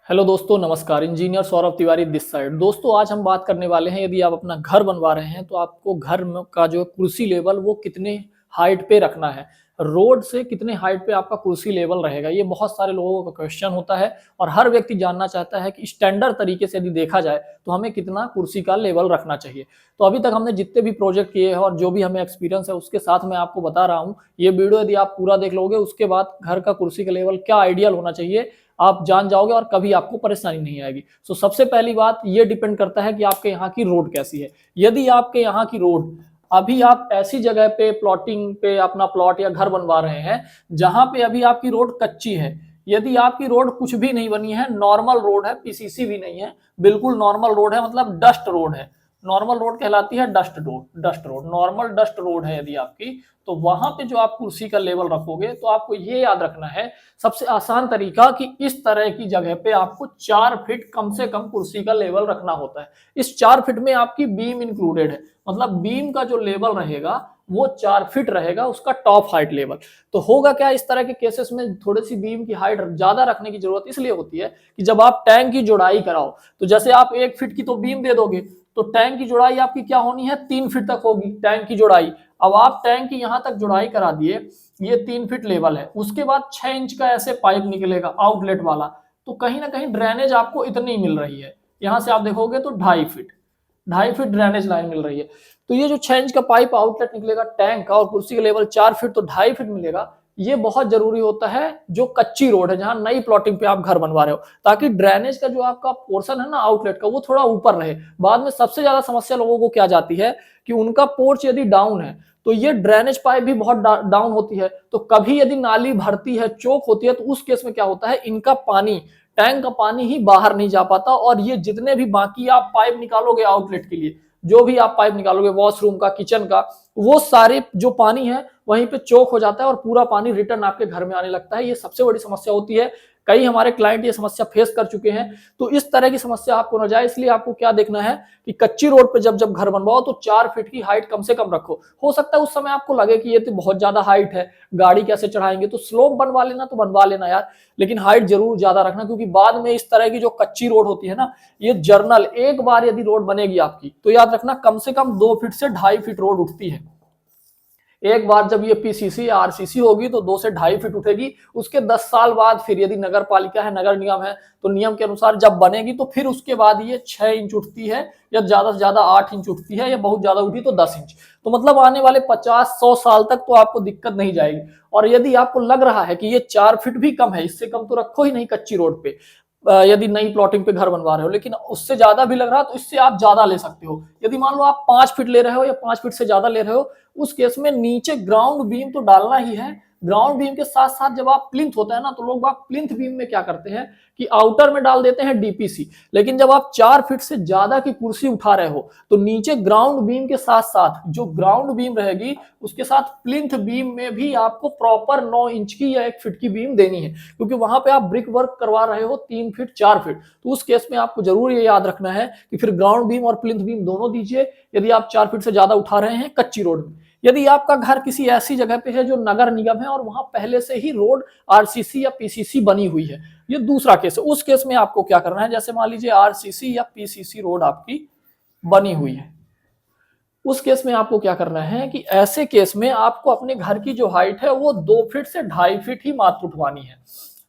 Hello दोस्तों, नमस्कार। Engineer Saurabh Tiwari this side. दोस्तों, आज हम बात करने वाले हैं, यदि आप अपना घर बनवा रहे हैं तो आपको घर में का जो कुर्सी लेवल वो कितने हाइट पे रखना है। रोड से कितने हाइट पे आपका कुर्सी लेवल रहेगा, ये बहुत सारे लोगों का क्वेश्चन होता है और हर व्यक्ति जानना चाहता है कि स्टैंडर्ड तरीके से यदि देखा जाए तो हमें कितना कुर्सी का लेवल रखना चाहिए। तो अभी तक हमने जितने भी प्रोजेक्ट किए हैं और जो भी हमें एक्सपीरियंस है उसके साथ मैं आपको बता रहा हूँ। ये वीडियो यदि आप पूरा देख लोगे उसके बाद घर का कुर्सी का लेवल क्या आइडियल होना चाहिए आप जान जाओगे और कभी आपको परेशानी नहीं आएगी। सो सबसे पहली बात ये डिपेंड करता है कि आपके यहाँ की रोड कैसी है। यदि आपके यहाँ की रोड, अभी आप ऐसी जगह पे प्लॉटिंग पे अपना प्लॉट या घर बनवा रहे हैं जहां पे अभी आपकी रोड कच्ची है, यदि आपकी रोड कुछ भी नहीं बनी है, नॉर्मल रोड है, पीसीसी भी नहीं है, बिल्कुल नॉर्मल रोड है, मतलब डस्ट रोड है। नॉर्मल रोड कहलाती है dust road normal dust road है यदि आपकी, तो वहां पे जो आप कुर्सी का लेवल रखोगे तो आपको ये याद रखना है, सबसे आसान तरीका कि इस तरह की जगह पे आपको 4 फीट कम से कम कुर्सी का लेवल रखना होता है। इस 4 फीट में आपकी बीम इंक्लूडेड है, मतलब बीम का जो लेवल रहेगा वो 4 फीट रहेगा, उसका टॉप हाइट लेवल। तो होगा क्या, इस तरह के केसेस में थोड़ी सी बीम की हाइट ज्यादा रखने की जरूरत इसलिए होती है कि जब आप टैंक की जुड़ाई कराओ, तो जैसे आप 1 फीट की तो बीम दे दोगे, तो टैंक की जुड़ाई आपकी क्या होनी है, 3 फीट तक होगी टैंक की जुड़ाई। अब आप टैंक की यहां तक जुड़ाई करा दिए, ये 3 फीट लेवल है, उसके बाद 6 इंच का ऐसे पाइप निकलेगा आउटलेट वाला, तो कहीं ना कहीं ड्रेनेज आपको इतनी मिल रही है। यहां से आप देखोगे तो 2.5 फीट ड्रेनेज लाइन मिल रही है। तो ये जो 6 इंच का पाइप आउटलेट निकलेगा टैंक का और कुर्सी का लेवल 4 फीट, तो 2.5 फीट मिलेगा। ये बहुत जरूरी होता है जो कच्ची रोड है, जहां नई प्लॉटिंग पे आप घर बनवा रहे हो, ताकि ड्रेनेज का जो आपका पोर्शन है ना आउटलेट का, वो थोड़ा ऊपर रहे। बाद में सबसे ज्यादा समस्या लोगों को क्या जाती है कि उनका पोर्च यदि डाउन है तो ये ड्रेनेज पाइप भी बहुत डाउन होती है, तो कभी यदि नाली भरती है, चोक होती है, तो उस केस में क्या होता है, इनका पानी, टैंक का पानी ही बाहर नहीं जा पाता, और ये जितने भी बाकी आप पाइप निकालोगे आउटलेट के लिए, जो भी आप पाइप निकालोगे वॉशरूम का, किचन का, वो सारे जो पानी है वहीं पे चोक हो जाता है और पूरा पानी रिटर्न आपके घर में आने लगता है। ये सबसे बड़ी समस्या होती है। कई हमारे क्लाइंट ये समस्या फेस कर चुके हैं। तो इस तरह की समस्या आपको न जाए, इसलिए आपको क्या देखना है कि कच्ची रोड पे जब जब घर बनवाओ तो 4 फीट की हाइट कम से कम रखो। हो सकता है उस समय आपको लगे कि ये तो बहुत ज्यादा हाइट है, गाड़ी कैसे चढ़ाएंगे, तो स्लोप बनवा लेना तो बनवा लेना यार, लेकिन हाइट जरूर ज्यादा रखना, क्योंकि बाद में इस तरह की जो कच्ची रोड होती है ना, ये जर्नल, एक बार यदि रोड बनेगी आपकी तो याद रखना कम से कम 2 फीट से 2.5 फीट रोड उठती है। एक बार जब ये पीसीसी या आरसीसी होगी तो 2 से 2.5 फीट उठेगी। उसके 10 साल बाद फिर यदि नगर पालिका है, नगर निगम है, तो नियम के अनुसार जब बनेगी तो फिर उसके बाद ये 6 इंच उठती है, या ज्यादा से ज्यादा 8 इंच उठती है, या बहुत ज्यादा उठी तो 10 इंच। तो मतलब आने वाले 50-100 साल तक तो आपको दिक्कत नहीं जाएगी। और यदि आपको लग रहा है कि ये 4 फीट भी कम है, इससे कम तो रखो ही नहीं कच्ची रोड पे, यदि नई प्लॉटिंग पे घर बनवा रहे हो, लेकिन उससे ज्यादा भी लग रहा तो इससे आप ज्यादा ले सकते हो। यदि मान लो आप 5 फीट ले रहे हो या 5 फीट से ज्यादा ले रहे हो, उस केस में नीचे ग्राउंड बीम तो डालना ही है। ग्राउंड बीम के साथ साथ जब आप प्लिंथ होता है ना, तो लोग बाग प्लिंथ बीम में क्या करते हैं कि आउटर में डाल देते हैं डीपीसी, लेकिन जब आप 4 फीट से ज्यादा की कुर्सी उठा रहे हो तो नीचे ग्राउंड बीम के साथ साथ जो ग्राउंड बीम रहेगी उसके साथ प्लिंथ बीम में भी आपको प्रॉपर 9 इंच की या 1 फीट की बीम देनी है, क्योंकि वहां पे आप ब्रिक वर्क करवा रहे हो 3 फीट 4 फीट। तो उस केस में आपको जरूर ये याद रखना है कि फिर ग्राउंड बीम और प्लिंथ बीम दोनों दीजिए, यदि आप 4 फीट से ज्यादा उठा रहे हैं कच्ची रोड में। यदि आपका घर किसी ऐसी जगह पे है जो नगर निगम है और वहां पहले से ही रोड आरसीसी या पीसीसी बनी हुई है, ये दूसरा केस है। उस केस में आपको क्या करना है, जैसे मान लीजिए आरसीसी या पीसीसी रोड आपकी बनी हुई है, उस केस में आपको क्या करना है कि ऐसे केस में आपको अपने घर की जो हाइट है वो 2 फीट से 2.5 फीट ही मात्र उठवानी है।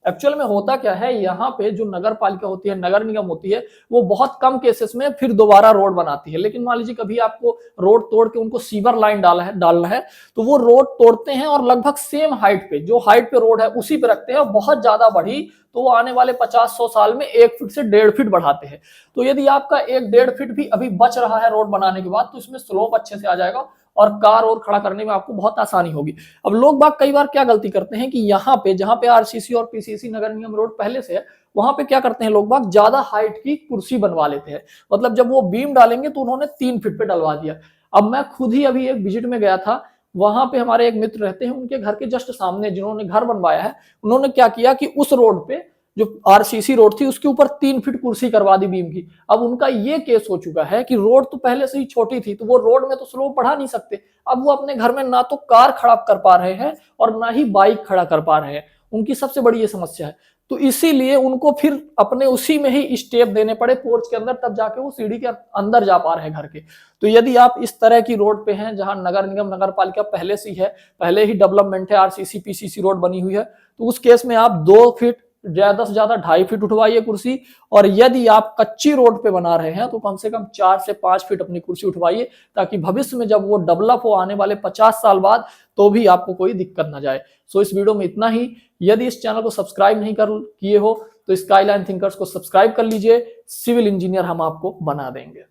एक्चुअल में होता क्या है, यहाँ पे जो नगर पालिका होती है, नगर निगम होती है, वो बहुत कम केसेस में फिर दोबारा रोड बनाती है। लेकिन मान लीजिए कभी आपको रोड तोड़ के उनको सीवर लाइन डालना है, तो वो रोड तोड़ते हैं और लगभग सेम हाइट पे, जो हाइट पे रोड है उसी पे रखते हैं। बहुत ज्यादा बढ़ी तो वो आने वाले 50-100 साल में 1 फीट से 1.5 फीट बढ़ाते हैं। तो यदि आपका 1-1.5 फीट भी अभी बच रहा है रोड बनाने के बाद, तो इसमें स्लोप अच्छे से आ जाएगा और कार और खड़ा करने में आपको बहुत आसानी होगी। अब लोग बाग कई बार क्या गलती करते हैं कि यहाँ पे जहां पे आरसीसी और पीसीसी नगर निगम रोड पहले से है, वहां पे क्या करते हैं लोग बाग, ज्यादा हाइट की कुर्सी बनवा लेते हैं। मतलब जब वो बीम डालेंगे तो उन्होंने 3 फीट पे डलवा दिया। अब मैं खुद ही अभी एक विजिट में गया था, वहां पे हमारे एक मित्र रहते हैं, उनके घर के जस्ट सामने जिन्होंने घर बनवाया है, उन्होंने क्या किया कि उस रोड पे जो आरसीसी रोड थी उसके ऊपर 3 फीट कुर्सी करवा दी बीम की। अब उनका ये केस हो चुका है कि रोड तो पहले से ही छोटी थी, तो वो रोड में तो स्लोप बढ़ा नहीं सकते। अब वो अपने घर में ना तो कार खड़ा कर पा रहे हैं और ना ही बाइक खड़ा कर पा रहे हैं। उनकी सबसे बड़ी ये समस्या है। तो इसीलिए उनको फिर अपने उसी में ही स्टेप देने पड़े पोर्च के अंदर, तब जाके वो सीढ़ी के अंदर जा पा रहे हैं घर के। तो यदि आप इस तरह की रोड पे हैं जहां नगर निगम नगर पालिका पहले से ही है, पहले ही डेवलपमेंट है, आरसीसी पीसीसी रोड बनी हुई है, तो उस केस में आप 2 फीट ज्यादा से ज्यादा 2.5 फीट उठवाइए कुर्सी। और यदि आप कच्ची रोड पे बना रहे हैं तो कम से कम 4 से 5 फीट अपनी कुर्सी उठवाइए, ताकि भविष्य में जब वो डेवलप हो आने वाले 50 साल बाद तो भी आपको कोई दिक्कत ना जाए। सो इस वीडियो में इतना ही। यदि इस चैनल को सब्सक्राइब नहीं कर किए हो तो स्काईलाइन थिंकर्स को सब्सक्राइब कर लीजिए, सिविल इंजीनियर हम आपको बना देंगे।